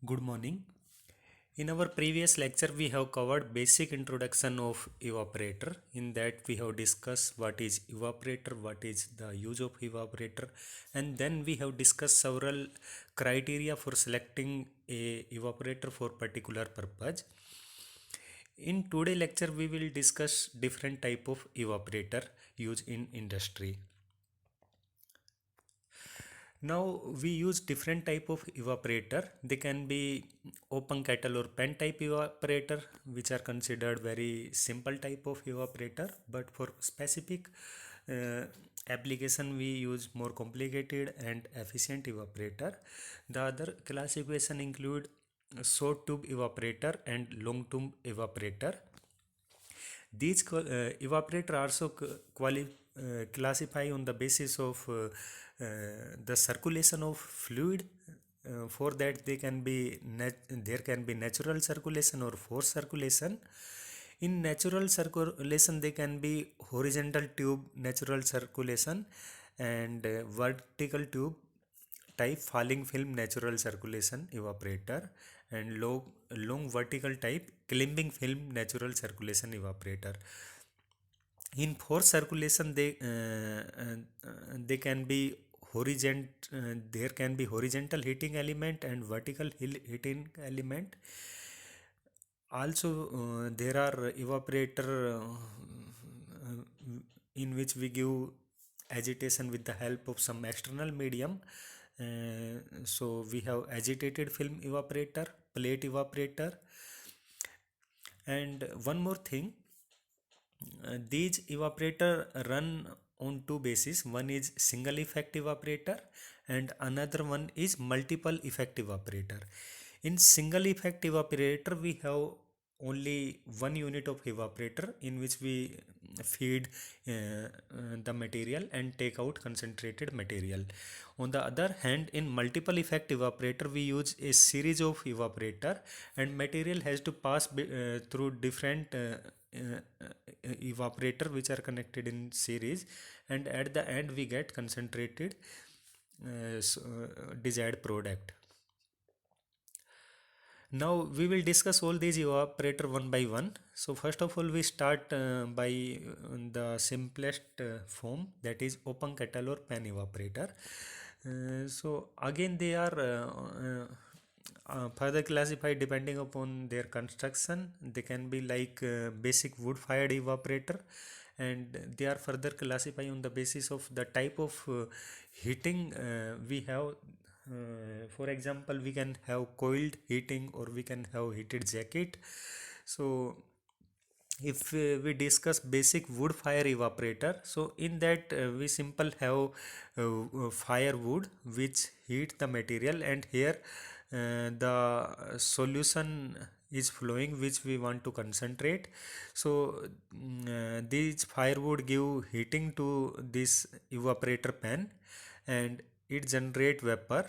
Good morning. In our previous lecture, we have covered basic introduction of evaporator. In that, we have discussed what is evaporator, what is the use of evaporator, and then we have discussed several criteria for selecting a evaporator for particular purpose. In today lecture, we will discuss different type of evaporator used in industry. Now we use different type of evaporator. They can be open kettle or pen type evaporator, which are considered very simple type of evaporator. But for specific uh, application, we use more complicated and efficient evaporator. The other classification include short tube evaporator and long tube evaporator. These evaporator also classify on the basis of the circulation of fluid. For that, they can be there can be natural circulation or forced circulation. In natural circulation, they can be horizontal tube natural circulation and vertical tube type falling film natural circulation evaporator and long vertical type climbing film natural circulation evaporator. In forced circulation, they can be there can be horizontal heating element and vertical heating element. Also, there are evaporator in which we give agitation with the help of some external medium. So we have agitated film evaporator, plate evaporator, and one more thing. These evaporator run on two bases. One is single effect evaporator and another one is multiple effect evaporator. In single effect evaporator, we have only one unit of evaporator in which we feed the material and take out concentrated material. On the other hand, in multiple effect evaporator, we use a series of evaporator and material has to pass through different evaporator which are connected in series, and at the end we get concentrated desired product. Now we will discuss all these evaporator one by one. So first of all, we start by the simplest form, that is open kettle or pan evaporator. So again they are further classified depending upon their construction. They can be like basic wood fired evaporator, and they are further classified on the basis of the type of heating we have. For example, we can have coiled heating or we can have heated jacket. So if we discuss basic wood fire evaporator, so in that we simple have firewood which heat the material, and here the solution is flowing which we want to concentrate. So these firewood give heating to this evaporator pan and it generate vapor.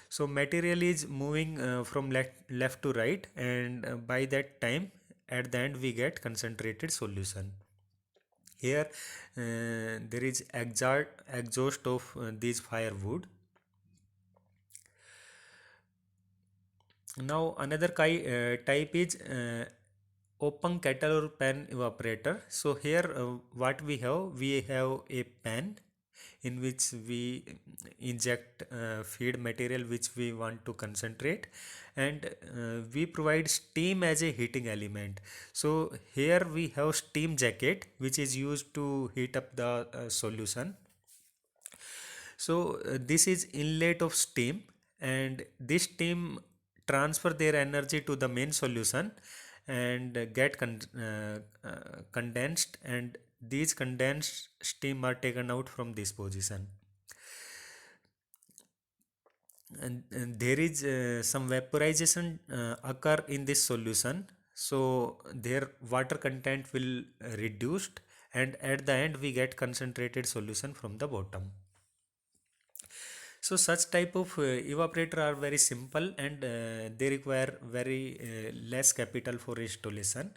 So material is moving from left to right, and by that time at the end we get concentrated solution. Here there is exhaust of these firewood. Now another type is open kettle or pan evaporator. So here we have a pan in which we inject feed material which we want to concentrate, and we provide steam as a heating element. So here we have steam jacket which is used to heat up the solution. So this is inlet of steam, and this steam transfer their energy to the main solution and condensed, and these condensed steam are taken out from this position. And there is some vaporization occur in this solution, so their water content will reduced, and at the end we get concentrated solution from the bottom. So such type of evaporator are very simple, and they require very less capital for installation,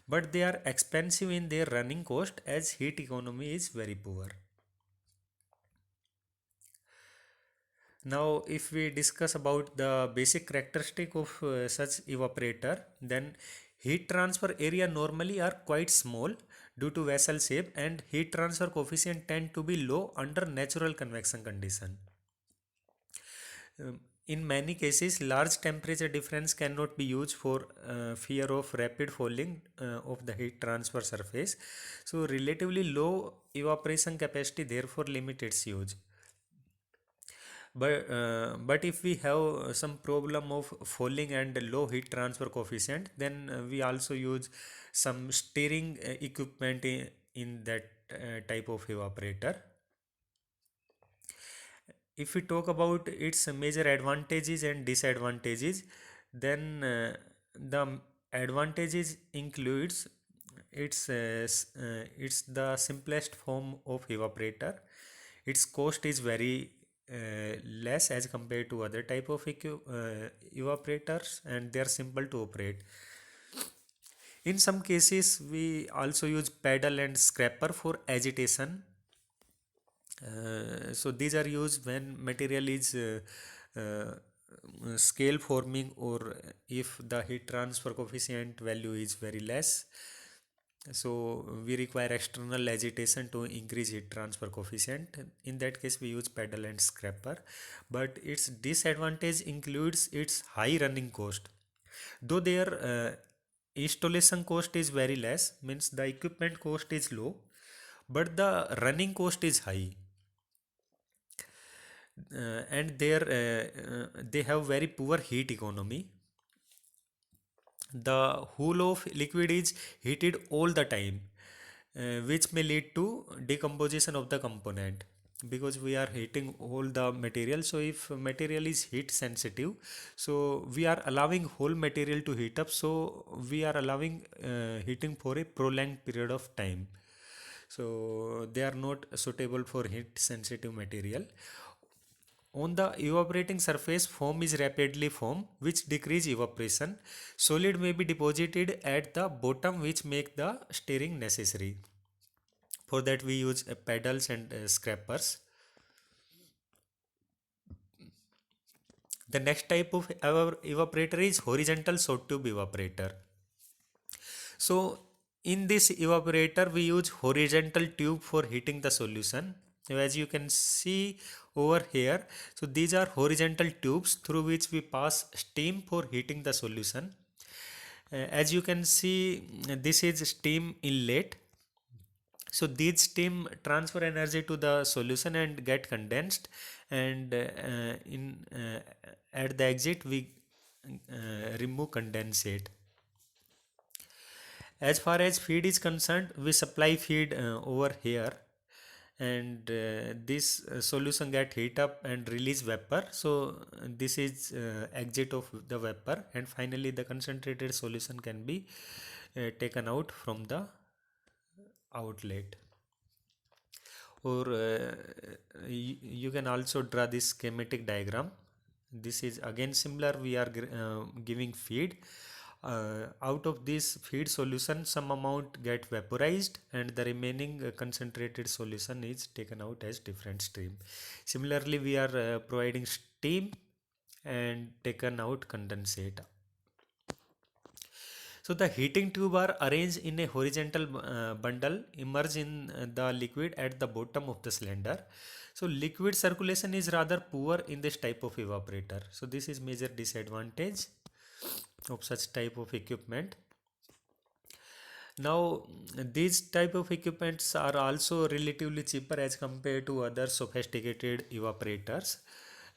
but they are expensive in their running cost as heat economy is very poor. Now, if we discuss about the basic characteristic of such evaporator, then heat transfer area normally are quite small due to vessel shape, and heat transfer coefficient tend to be low under natural convection condition. In many cases, large temperature difference cannot be used for fear of rapid falling of the heat transfer surface. So, relatively low evaporation capacity therefore limit its use. But if we have some problem of falling and low heat transfer coefficient, then we also use some steering equipment in that type of evaporator. If we talk about its major advantages and disadvantages, then the advantages includes it's the simplest form of evaporator. Its cost is very less as compared to other type of evaporators, and they are simple to operate. In some cases, we also use paddle and scraper for agitation. So these are used when material is scale forming, or if the heat transfer coefficient value is very less. So we require external agitation to increase heat transfer coefficient. In that case, we use paddle and scraper. But its disadvantage includes its high running cost. Though their installation cost is very less, means the equipment cost is low, but the running cost is high. And they have very poor heat economy. The whole of liquid is heated all the time, which may lead to decomposition of the component, because we are heating all the material. So if material is heat sensitive, so we are allowing whole material to heat up, so we are allowing heating for a prolonged period of time, so they are not suitable for heat sensitive material. On the evaporating surface, foam is rapidly formed, which decrease evaporation. Solid may be deposited at the bottom, which make the stirring necessary. For that, we use paddles and scrapers. The next type of evaporator is horizontal short tube evaporator. So in this evaporator, we use horizontal tube for heating the solution. Now, as you can see over here, so these are horizontal tubes through which we pass steam for heating the solution. As you can see, this is steam inlet. So these steam transfer energy to the solution and get condensed, and in at the exit we remove condensate. As far as feed is concerned, we supply feed over here, and this solution get heat up and release vapor. So this is exit of the vapor, and finally the concentrated solution can be taken out from the outlet. Or you can also draw this schematic diagram. This is again similar. We are giving feed. Out of this feed solution, some amount get vaporized, and the remaining concentrated solution is taken out as different stream. Similarly, we are providing steam and taken out condensate. So the heating tube are arranged in a horizontal bundle, immersed in the liquid at the bottom of the cylinder. So liquid circulation is rather poor in this type of evaporator. So this is major disadvantage of such type of equipment. Now these type of equipments are also relatively cheaper as compared to other sophisticated evaporators,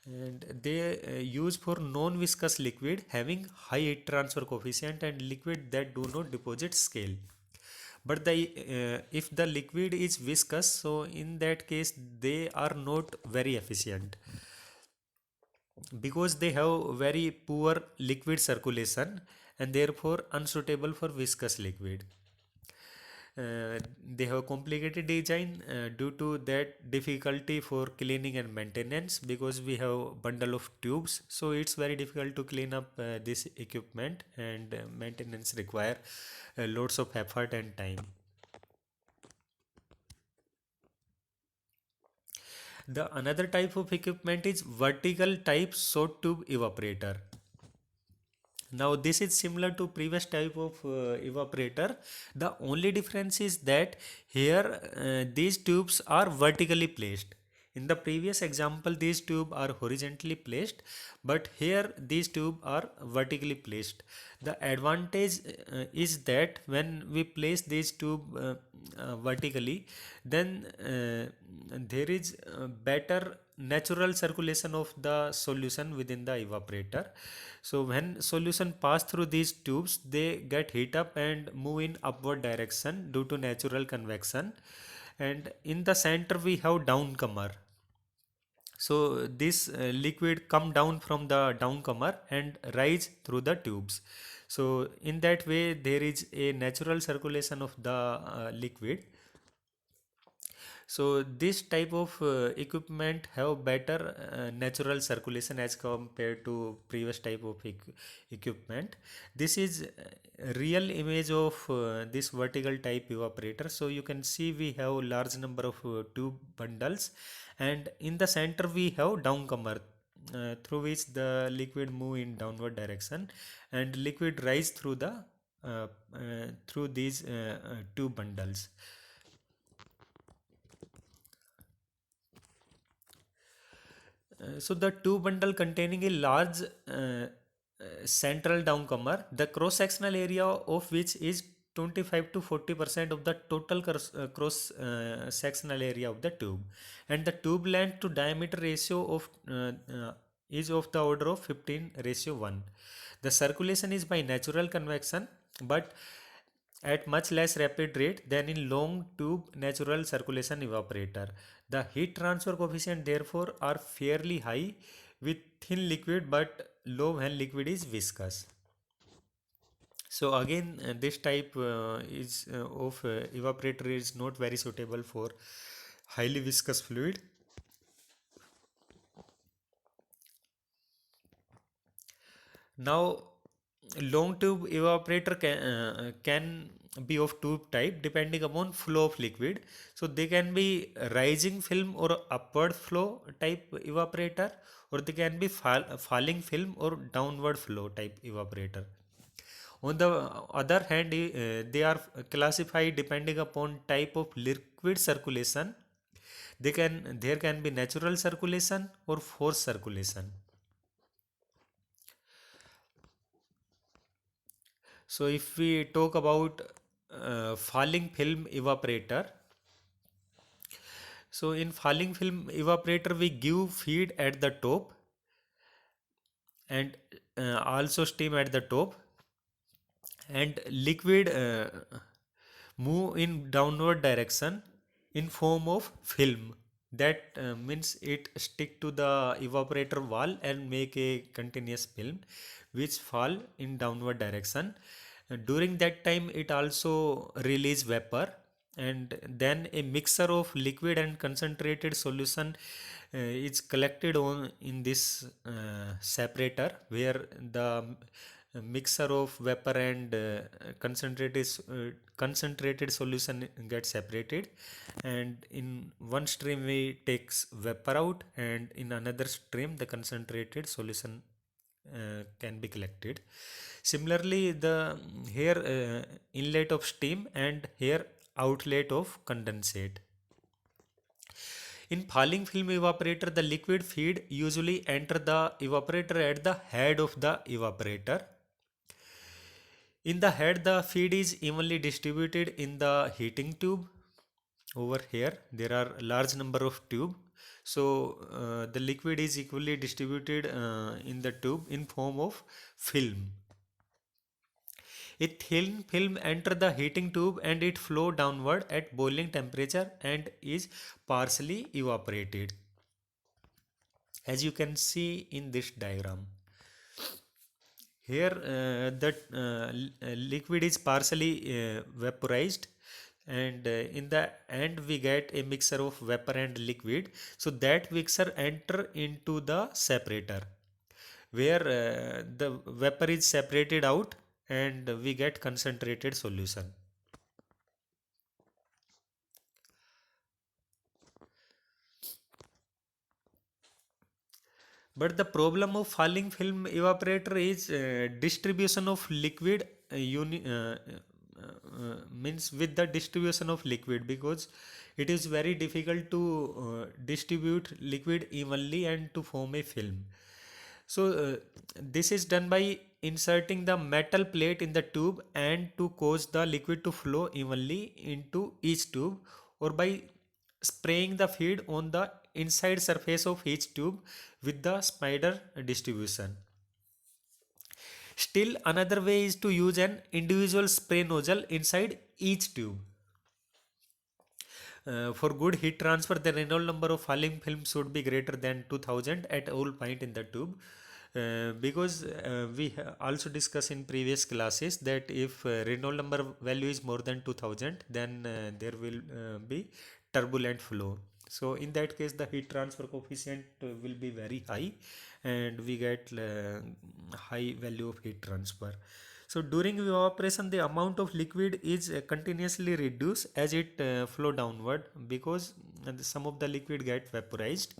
and they use for non-viscous liquid having high heat transfer coefficient and liquid that do not deposit scale. But if the liquid is viscous, so in that case they are not very efficient, because they have very poor liquid circulation and therefore unsuitable for viscous liquid. They have complicated design due to that difficulty for cleaning and maintenance, because we have bundle of tubes, so it's very difficult to clean up this equipment, and maintenance require lots of effort and time. The another type of equipment is vertical type short tube evaporator. Now this is similar to previous type of evaporator. The only difference is that here these tubes are vertically placed. In the previous example these tubes are horizontally placed, but here these tubes are vertically placed. The advantage is that when we place these tube vertically, then there is better natural circulation of the solution within the evaporator. So when solution pass through these tubes, they get heat up and move in upward direction due to natural convection. And in the center we have downcomer. So this liquid come down from the downcomer and rise through the tubes. So in that way there is a natural circulation of the liquid. So this type of equipment have better natural circulation as compared to previous type of equipment. This is a real image of this vertical type evaporator. So you can see we have large number of tube bundles, and in the center we have downcomer through which the liquid move in downward direction, and liquid rise through the through these tube bundles. So the two bundle containing a large central downcomer, the cross-sectional area of which is 25 to 40% of the total cross-sectional area of the tube, and the tube length to diameter ratio of is of the order of 15:1. The circulation is by natural convection, but at much less rapid rate than in long tube natural circulation evaporator. The heat transfer coefficient therefore are fairly high with thin liquid but low when liquid is viscous. So again this type is of evaporator is not very suitable for highly viscous fluid. Now long tube evaporator can be of tube type depending upon flow of liquid. So they can be rising film or upward flow type evaporator, or they can be falling film or downward flow type evaporator. On the other hand, they are classified depending upon type of liquid circulation. There can be natural circulation or forced circulation. So if we talk about falling film evaporator, so in falling film evaporator we give feed at the top and also steam at the top, and liquid move in downward direction in form of film. That means it stick to the evaporator wall and make a continuous film which fall in downward direction. During that time it also release vapor, and then a mixture of liquid and concentrated solution is collected on in this separator, where the mixture of vapor and concentrated solution gets separated, and in one stream we takes vapor out, and in another stream the concentrated solution can be collected. Similarly, the here inlet of steam and here outlet of condensate. In falling film evaporator, the liquid feed usually enter the evaporator at the head of the evaporator. In the head, the feed is evenly distributed in the heating tube. Over here, there are large number of tube. So the liquid is equally distributed in the tube in form of film. A thin film enter the heating tube and it flow downward at boiling temperature and is partially evaporated, as you can see in this diagram. Here the liquid is partially vaporized, and in the end we get a mixture of vapor and liquid. So that mixture enter into the separator, where the vapor is separated out and we get concentrated solution. But the problem of falling film evaporator is distribution of liquid means with the distribution of liquid, because it is very difficult to distribute liquid evenly and to form a film. So this is done by inserting the metal plate in the tube and to cause the liquid to flow evenly into each tube, or by spraying the feed on the inside surface of each tube with the spider distribution. Still, another way is to use an individual spray nozzle inside each tube. For good heat transfer, the Reynolds number of falling film should be greater than 2000 at all point in the tube. Because also discussed in previous classes that if Reynolds number value is more than 2000, then there will be turbulent flow. So in that case, the heat transfer coefficient will be very high, and we get high value of heat transfer. So during evaporation, the amount of liquid is continuously reduced as it flow downward, because some of the liquid get vaporized.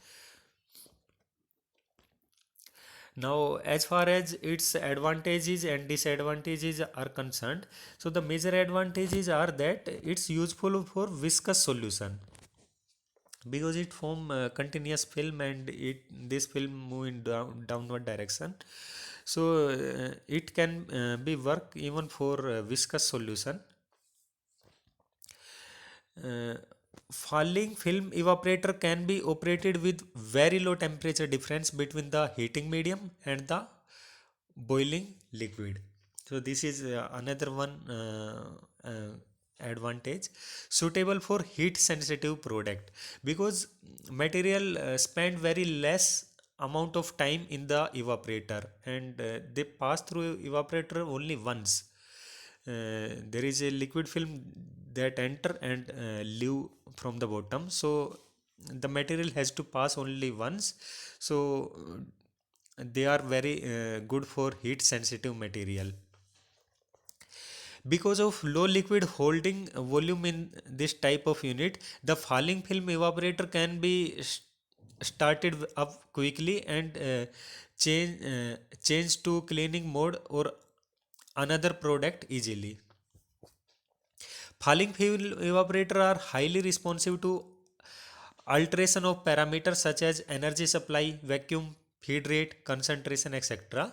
Now, as far as its advantages and disadvantages are concerned, so the major advantages are that it's useful for viscous solution, because it form continuous film, and it this film move in downward direction. So it can be work even for viscous solution. uh, Falling film evaporator can be operated with very low temperature difference between the heating medium and the boiling liquid. So this is another one advantage, suitable for heat sensitive product, because material spend very less amount of time in the evaporator, and they pass through evaporator only once. There is a liquid film that enter and leave from the bottom, so the material has to pass only once. So they are very good for heat sensitive material. Because of low liquid holding volume in this type of unit, the falling film evaporator can be started up quickly and change to cleaning mode or another product easily. Falling fuel evaporator are highly responsive to alteration of parameters such as energy supply, vacuum, feed rate, concentration, etc.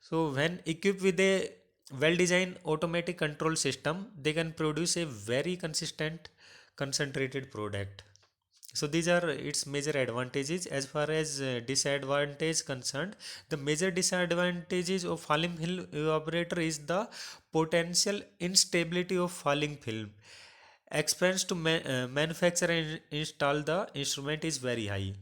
So when equipped with a well-designed automatic control system, they can produce a very consistent concentrated product. So these are its major advantages. As far as disadvantage concerned, the major disadvantages of falling film evaporator is the potential instability of falling film. Expense to manufacture and install the instrument is very high.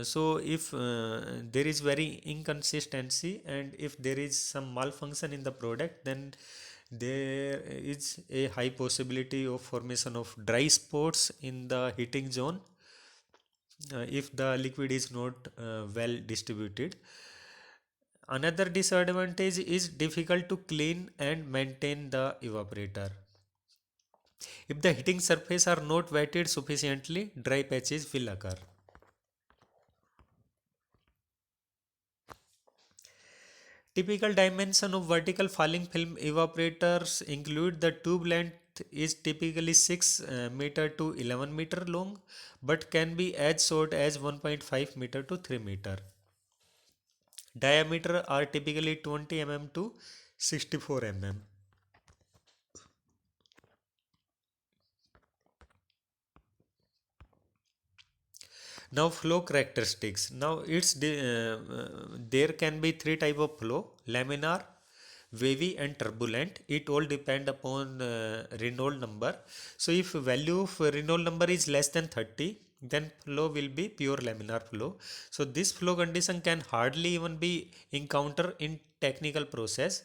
So if there is very inconsistency, and if there is some malfunction in the product, then there is a high possibility of formation of dry spots in the heating zone if the liquid is not well distributed. Another disadvantage is difficult to clean and maintain the evaporator. If the heating surface are not wetted sufficiently, dry patches will occur. Typical dimension of vertical falling film evaporators include the tube length is typically 6 meter to 11 meter long, but can be as short as 1.5 meter to 3 meter. Diameter are typically 20 mm to 64 mm. Now flow characteristics. Now there can be three type of flow: laminar, wavy, and turbulent. It all depend upon Reynolds number. So if value of Reynolds number is less than 30, then flow will be pure laminar flow. So this flow condition can hardly even be encountered in technical process.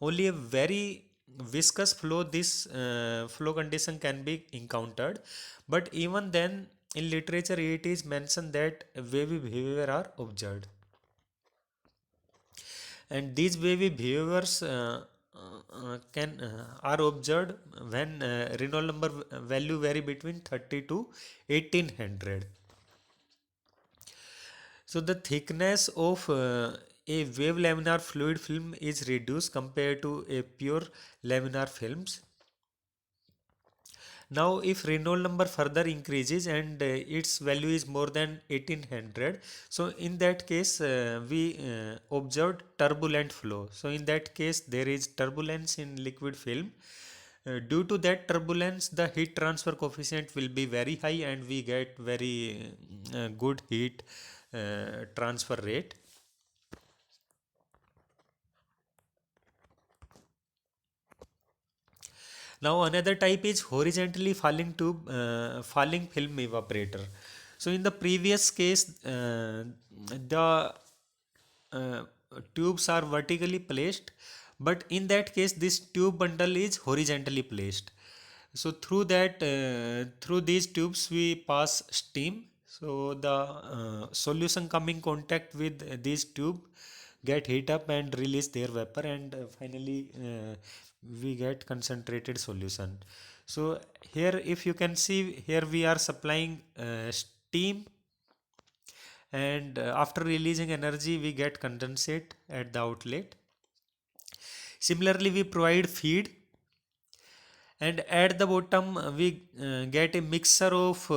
Only a very viscous flow, this flow condition can be encountered, but even then in literature it is mentioned that wavy behavior are observed, and these wavy behaviors can are observed when Reynolds number value vary between 30 to 1800. So the thickness of a wave laminar fluid film is reduced compared to a pure laminar films. Now, if Reynolds number further increases and its value is more than 1800, so in that case we observed turbulent flow. So in that case there is turbulence in liquid film. Due to that turbulence, the heat transfer coefficient will be very high and we get very good heat transfer rate. Now another type is horizontally falling tube, falling film evaporator. So in the previous case, the uh, tubes are vertically placed, but in that case this tube bundle is horizontally placed. So through that, through these tubes we pass steam. So the solution come in contact with this tube, get heat up and release their vapor, and finally we get concentrated solution. So here if you can see, here we are supplying steam, and after releasing energy we get condensate at the outlet. Similarly we provide feed, and at the bottom we get a mixture of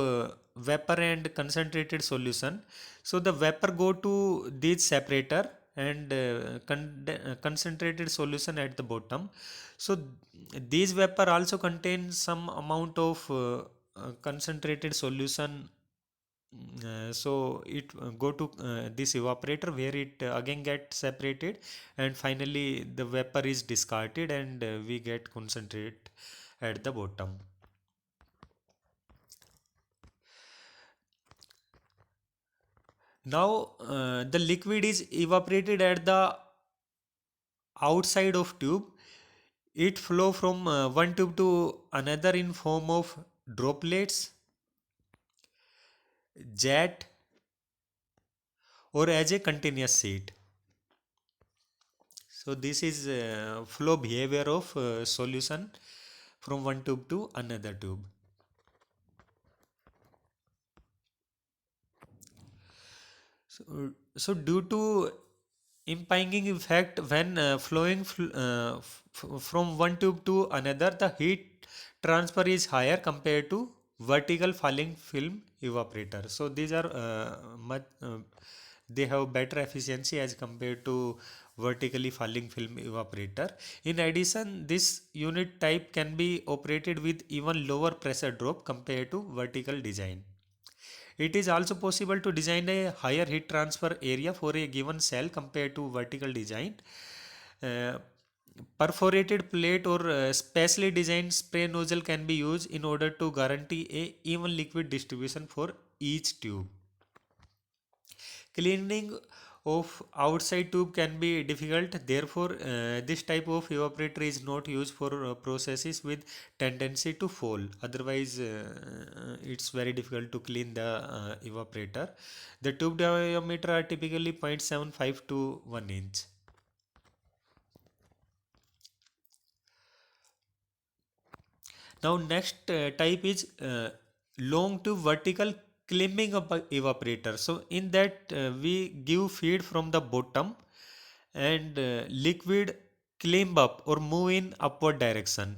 vapor and concentrated solution. So the vapor go to this separator and concentrated solution at the bottom. So these vapor also contain some amount of concentrated solution. So it go to this evaporator where it again get separated, and finally the vapor is discarded and we get concentrate at the bottom. Now the liquid is evaporated at the outside of tube. It flow from one tube to another in form of droplets, jet, or as a continuous sheet. So this is flow behavior of solution from one tube to another tube. So due to impinging effect when from one tube to another, the heat transfer is higher compared to vertical falling film evaporator. So these are they have better efficiency as compared to vertically falling film evaporator. In addition, this unit type can be operated with even lower pressure drop compared to vertical design. It is also possible to design a higher heat transfer area for a given cell compared to vertical design. Uh, Perforated plate or specially designed spray nozzle can be used in order to guarantee a even liquid distribution for each tube. Cleaning of outside tube can be difficult, therefore this type of evaporator is not used for processes with tendency to fall. Otherwise it's very difficult to clean the evaporator. The tube diameter are typically 0.75 to 1 inch. Now next type is long to vertical climbing evaporator. So in that we give feed from the bottom, and liquid climb up or move in upward direction.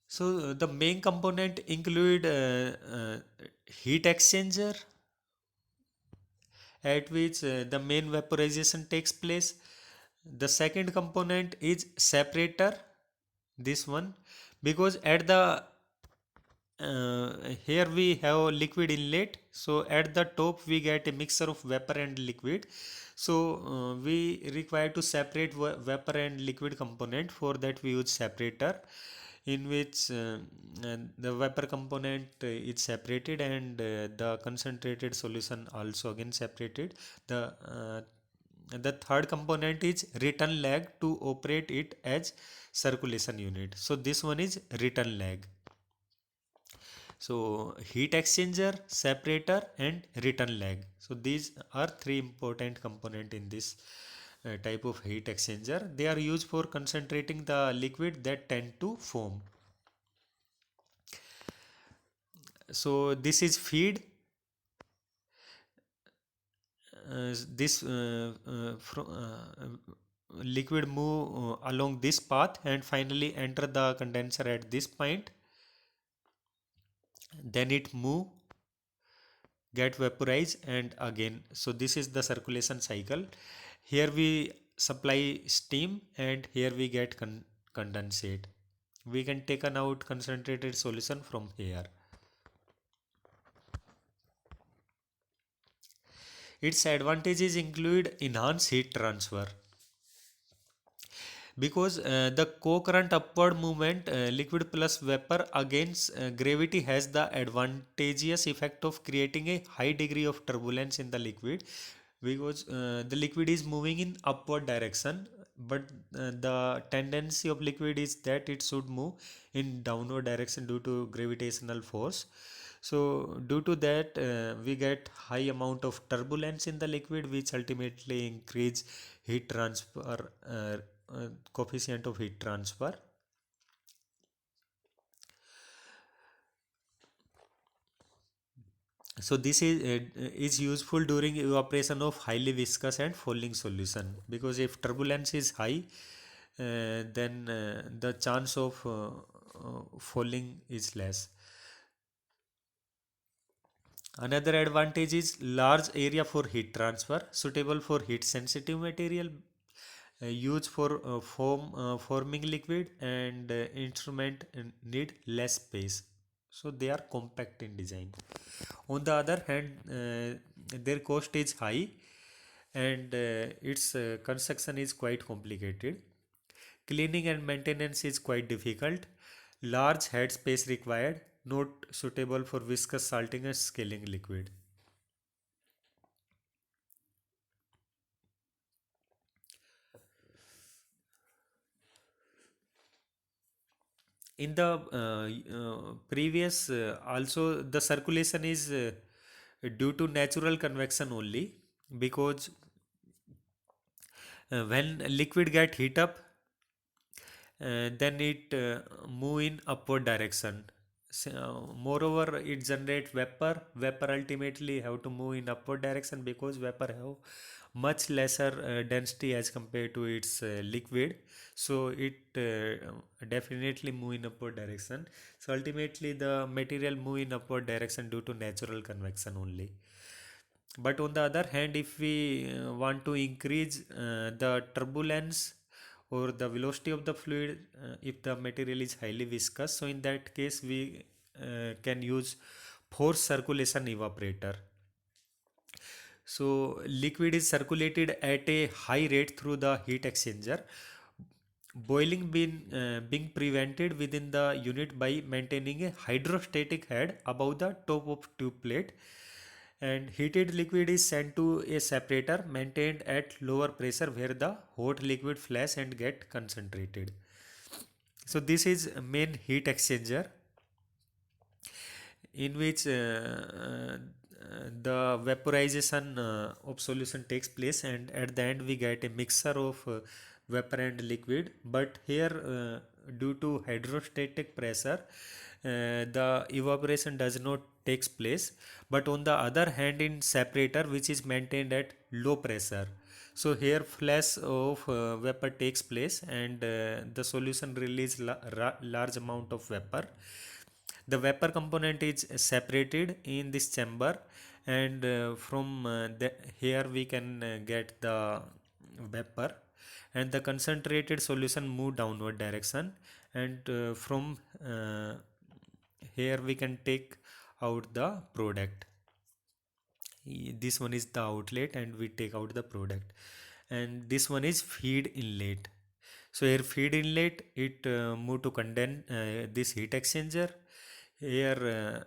So the main component include heat exchanger, at which the main vaporization takes place. The second component is separator, this one, because at the here we have liquid inlet, so at the top we get a mixture of vapor and liquid. So we require to separate vapor and liquid component. For that we use separator, in which the vapor component is separated, and the concentrated solution also again separated. The third component is return lag to operate it as circulation unit. So this one is return lag. So heat exchanger, separator, and return lag. So these are three important component in this type of heat exchanger. They are used for concentrating the liquid that tend to foam. So this is feed. this liquid move along this path and finally enter the condenser at this point, then it move, get vaporized, and again. So this is the circulation cycle. Here we supply steam and here we get condensate. We can take an out concentrated solution from here. Its advantages include enhanced heat transfer because the co-current upward movement, liquid plus vapor against gravity, has the advantageous effect of creating a high degree of turbulence in the liquid, because the liquid is moving in upward direction, but the tendency of liquid is that it should move in downward direction due to gravitational force. So due to that, we get high amount of turbulence in the liquid, which ultimately increase heat transfer, coefficient of heat transfer. So this is useful during evaporation of highly viscous and falling solution, because if turbulence is high, then the chance of falling is less. Another advantage is large area for heat transfer, suitable for heat sensitive material, used for forming liquid, and instrument need less space, so they are compact in design. On the other hand, their cost is high and its construction is quite complicated. Cleaning and maintenance is quite difficult. Large head space required, not suitable for viscous salting and scaling liquid. In the previous, also the circulation is due to natural convection only, because when liquid get heat up, then it move in upward direction. So, moreover, it generate vapor. Vapor ultimately have to move in upward direction, because vapor have much lesser density as compared to its liquid. So it definitely move in upward direction. So ultimately the material move in upward direction due to natural convection only. But on the other hand, if we want to increase the turbulence or the velocity of the fluid, if the material is highly viscous, so in that case we can use forced circulation evaporator. So liquid is circulated at a high rate through the heat exchanger. Boiling being prevented within the unit by maintaining a hydrostatic head above the top of tube plate, and heated liquid is sent to a separator maintained at lower pressure, where the hot liquid flash and get concentrated. So this is main heat exchanger, in which the vaporization of solution takes place, and at the end we get a mixture of vapor and liquid. But here, due to hydrostatic pressure, the evaporation does not takes place. But on the other hand, in separator, which is maintained at low pressure, so here flash of vapor takes place, and the solution release large amount of vapor. The vapor component is separated in this chamber, and from here we can get the vapor, and the concentrated solution move downward direction, and from here we can take out the product. This one is the outlet and we take out the product, and this one is feed inlet. So here feed inlet, it move to condense this heat exchanger. Here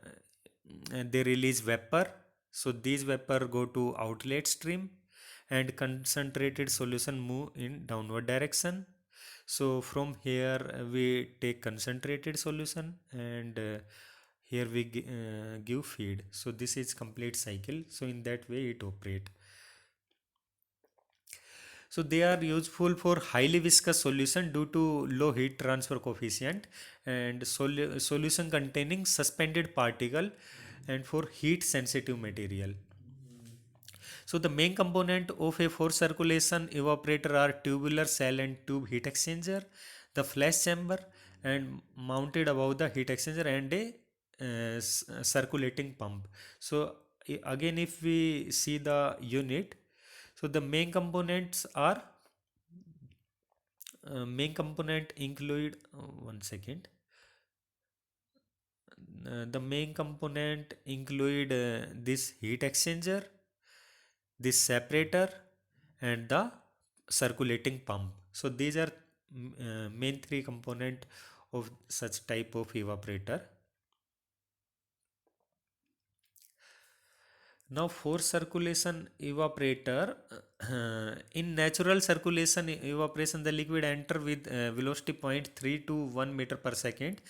and they release vapor, so these vapor go to outlet stream, and concentrated solution move in downward direction. So from here we take concentrated solution, and here we give feed. So this is complete cycle, so in that way it operate. So they are useful for highly viscous solution due to low heat transfer coefficient, and solution containing suspended particle, and for heat sensitive material. So the main component of a forced circulation evaporator are tubular cell and tube heat exchanger, the flash chamber, and mounted above the heat exchanger, and a circulating pump. So again, if we see the unit, so the main component include one second. The main component include this heat exchanger, this separator, and the circulating pump. So these are main three component of such type of evaporator. Now for circulation evaporator, in natural circulation evaporation, the liquid enter with velocity 0.3 to 1 meter per second,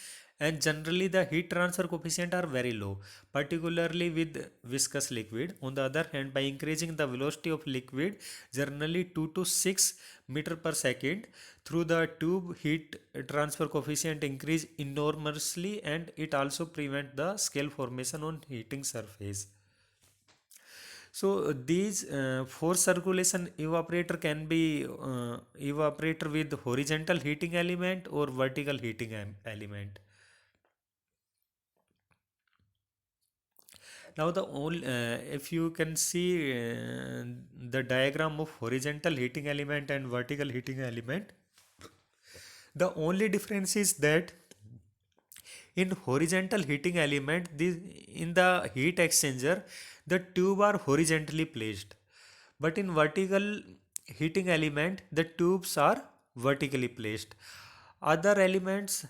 and generally the heat transfer coefficient are very low, particularly with viscous liquid. On the other hand, by increasing the velocity of liquid, generally 2 to 6 meter per second, through the tube, heat transfer coefficient increase enormously, and it also prevent the scale formation on heating surface. So these force circulation evaporator can be evaporator with horizontal heating element or vertical heating element. Now the only if you can see the diagram of horizontal heating element and vertical heating element, the only difference is that in horizontal heating element, in the heat exchanger, the tube are horizontally placed, but in vertical heating element, the tubes are vertically placed. Other elements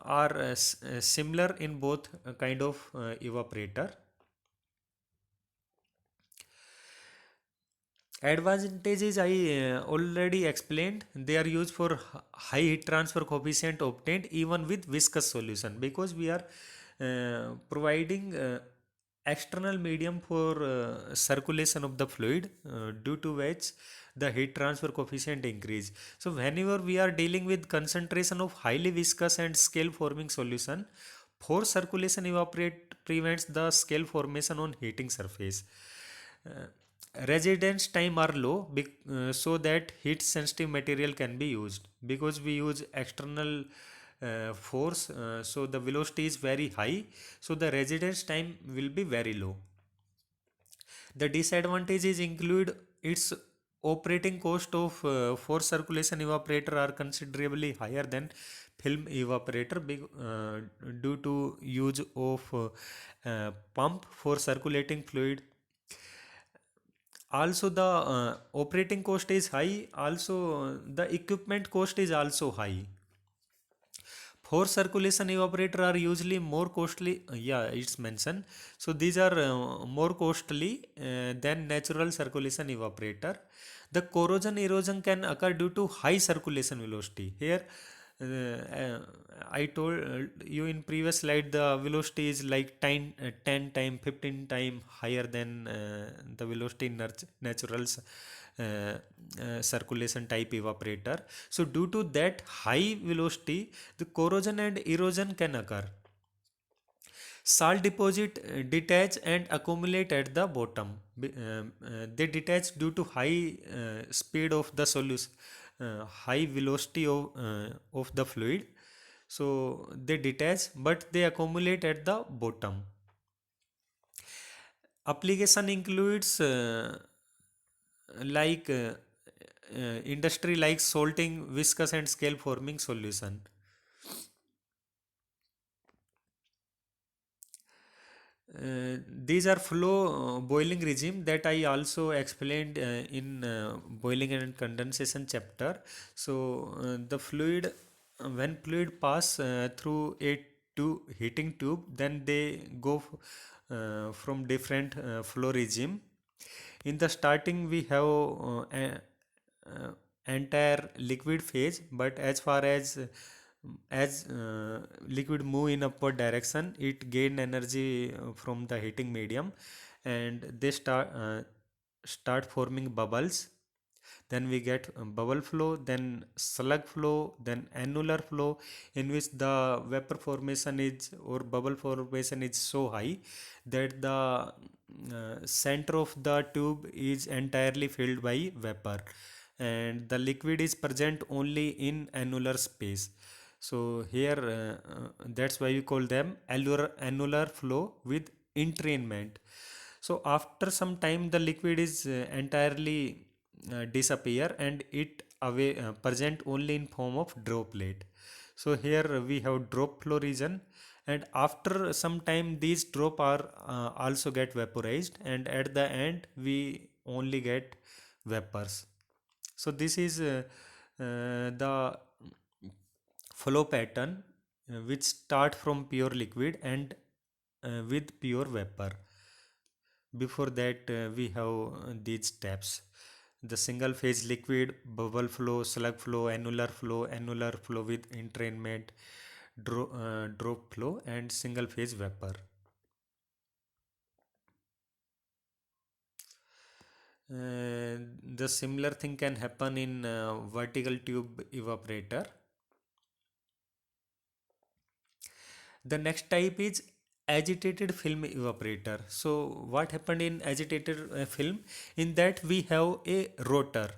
are similar in both kind of evaporator. Advantages I already explained. They are used for high heat transfer coefficient obtained even with viscous solution, because we are providing external medium for circulation of the fluid, due to which the heat transfer coefficient increase. So whenever we are dealing with concentration of highly viscous and scale forming solution, forced circulation evaporate prevents the scale formation on heating surface. Uh, Residence time are low, so that heat sensitive material can be used, because we use external force, so the velocity is very high, so the residence time will be very low. The disadvantages include its operating cost of forced circulation evaporator are considerably higher than film evaporator, due to use of pump for circulating fluid. Also the operating cost is high, also the equipment cost is also high. For circulation evaporator are usually more costly, yeah, it's mentioned. So these are more costly than natural circulation evaporator. The corrosion erosion can occur due to high circulation velocity. Here I told you in previous slide, the velocity is like 10 time 15 time higher than the velocity in natural circulation type evaporator. So due to that high velocity, the corrosion and erosion can occur. Salt deposit detach and accumulate at the bottom. They detach due to high speed of the solution, high velocity of the fluid. So they detach, but they accumulate at the bottom. Application includes like industry like salting, viscous and scale forming solution. These are flow boiling regime that I also explained in boiling and condensation chapter. So the fluid, when fluid pass through a heating tube, then they go from different flow regime. In the starting, we have entire liquid phase, but as far as liquid move in upward direction, it gain energy from the heating medium, and they start forming bubbles. Then we get bubble flow, then slug flow, then annular flow, in which the vapor formation is or bubble formation is so high that the center of the tube is entirely filled by vapor, and the liquid is present only in annular space. So here that's why we call them annular flow with entrainment. So after some time the liquid is entirely disappear, and it away present only in form of droplet. So here we have drop flow region, and after some time these drop are also get vaporized, and at the end we only get vapors. So this is the flow pattern which start from pure liquid and with pure vapor. Before that we have these steps: the single phase liquid, bubble flow, slug flow, annular flow with entrainment, drop flow, and single phase vapor. The similar thing can happen in vertical tube evaporator. The next type is agitated film evaporator. So what happened in agitated film? In that we have a rotor.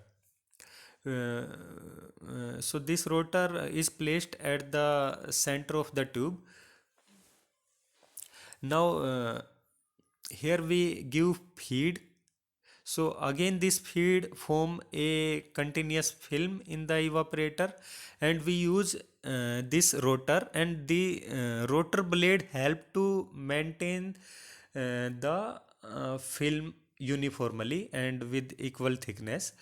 So this rotor is placed at the center of the tube. Now here we give feed. So again this feed form a continuous film in the evaporator, and we use this rotor, and the rotor blade help to maintain the film uniformly and with equal thickness.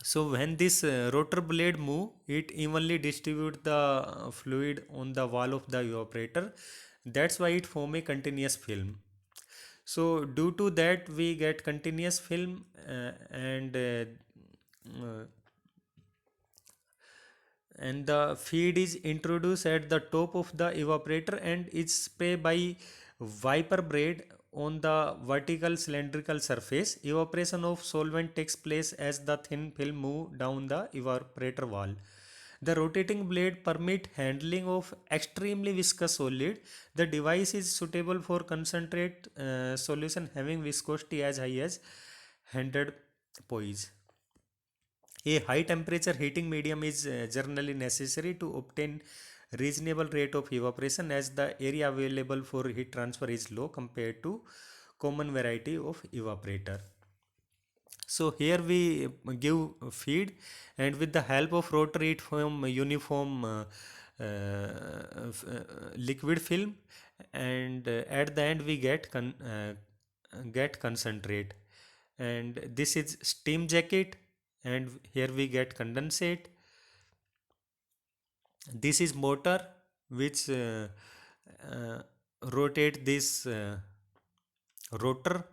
So when this rotor blade move, it evenly distribute the fluid on the wall of the evaporator. That's why it form a continuous film. So due to that we get continuous film, uh, and the feed is introduced at the top of the evaporator and is sprayed by wiper blade on the vertical cylindrical surface. Evaporation of solvent takes place as the thin film move down the evaporator wall. The rotating blade permit handling of extremely viscous solid. The device is suitable for concentrate solution having viscosity as high as 100 poise. A high temperature heating medium is generally necessary to obtain reasonable rate of evaporation, as the area available for heat transfer is low compared to common variety of evaporator. So here we give feed, and with the help of rotor it form uniform liquid film, and at the end we get concentrate, and this is steam jacket, and here we get condensate. This is motor which uh, rotate this rotor,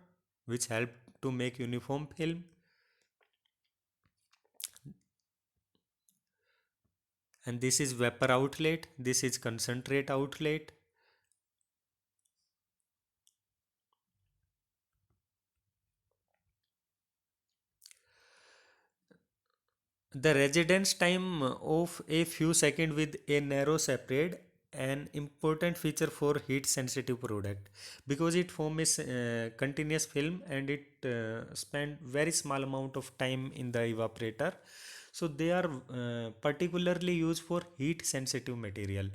which help to make uniform film. And this is vapor outlet, this is concentrate outlet. The residence time of a few seconds with a narrow separate, an important feature for heat sensitive product, because it forms a continuous film, and it spend very small amount of time in the evaporator. So they are particularly used for heat sensitive material.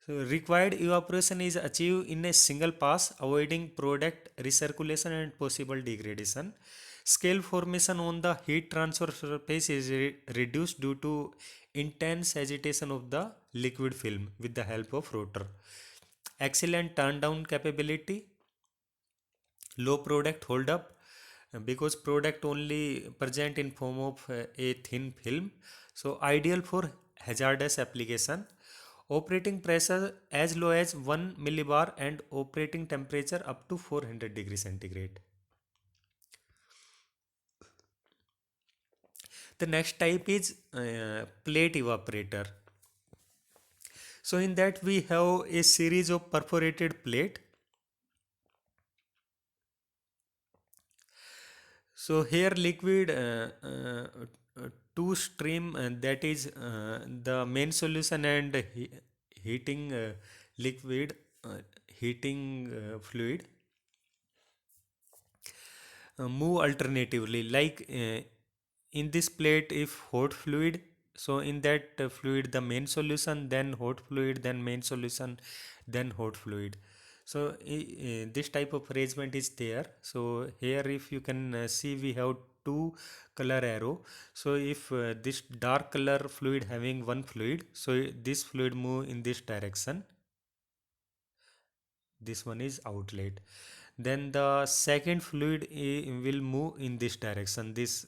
So required evaporation is achieved in a single pass, avoiding product recirculation and possible degradation. Scale formation on the heat transfer surface is reduced due to intense agitation of the liquid film with the help of rotor. Excellent turn down capability, low product hold up, because product only present in form of a thin film. So ideal for hazardous application. Operating pressure as low as 1 millibar and operating temperature up to 400 degrees centigrade. The next type is plate evaporator. So in that we have a series of perforated plate. So here liquid two stream, that is the main solution and heating liquid, heating fluid move alternatively, like in this plate if hot fluid, so in that fluid the main solution, then hot fluid, then main solution, then hot fluid. So this type of arrangement is there. So here if you can see, we have two color arrow. So if this dark color fluid having one fluid, so this fluid move in this direction, this one is outlet. Then the second fluid will move in this direction, this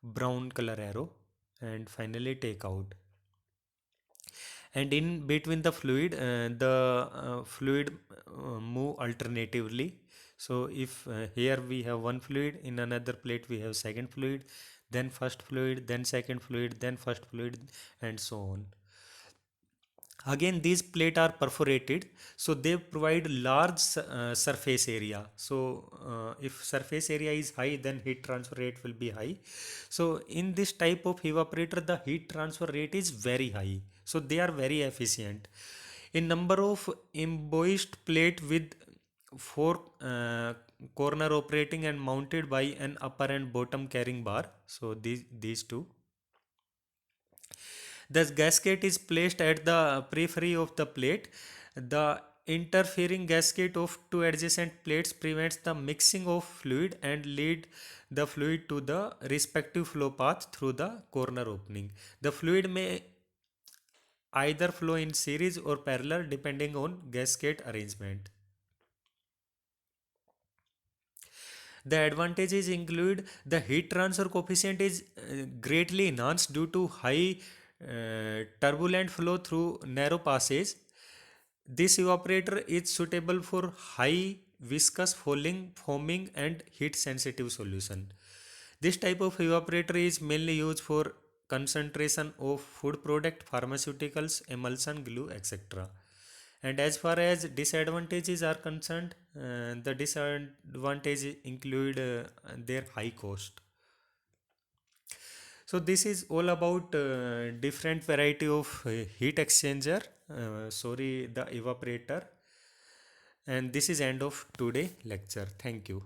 brown color arrow, and finally take out. And in between the fluid, the fluid move alternatively. So if here we have one fluid, in another plate we have second fluid, then first fluid, then second fluid, then first fluid, and so on. Again, these plates are perforated, so they provide large surface area. So if surface area is high, then heat transfer rate will be high. So in this type of evaporator, the heat transfer rate is very high, so they are very efficient. In number of embossed plate with four corner operating and mounted by an upper and bottom carrying bar, so these two. The gasket is placed at the periphery of the plate. The interfering gasket of two adjacent plates prevents the mixing of fluid and lead the fluid to the respective flow path through the corner opening. The fluid may either flow in series or parallel depending on gasket arrangement. The advantages include the heat transfer coefficient is greatly enhanced due to high turbulent flow through narrow passages. This evaporator is suitable for high viscous foaming and heat sensitive solution. This type of evaporator is mainly used for concentration of food product, pharmaceuticals, emulsion, glue, etc. And as far as disadvantages are concerned, the disadvantage include their high cost. So this is all about different variety of heat exchanger, sorry, the evaporator. And this is end of today lecture. Thank you.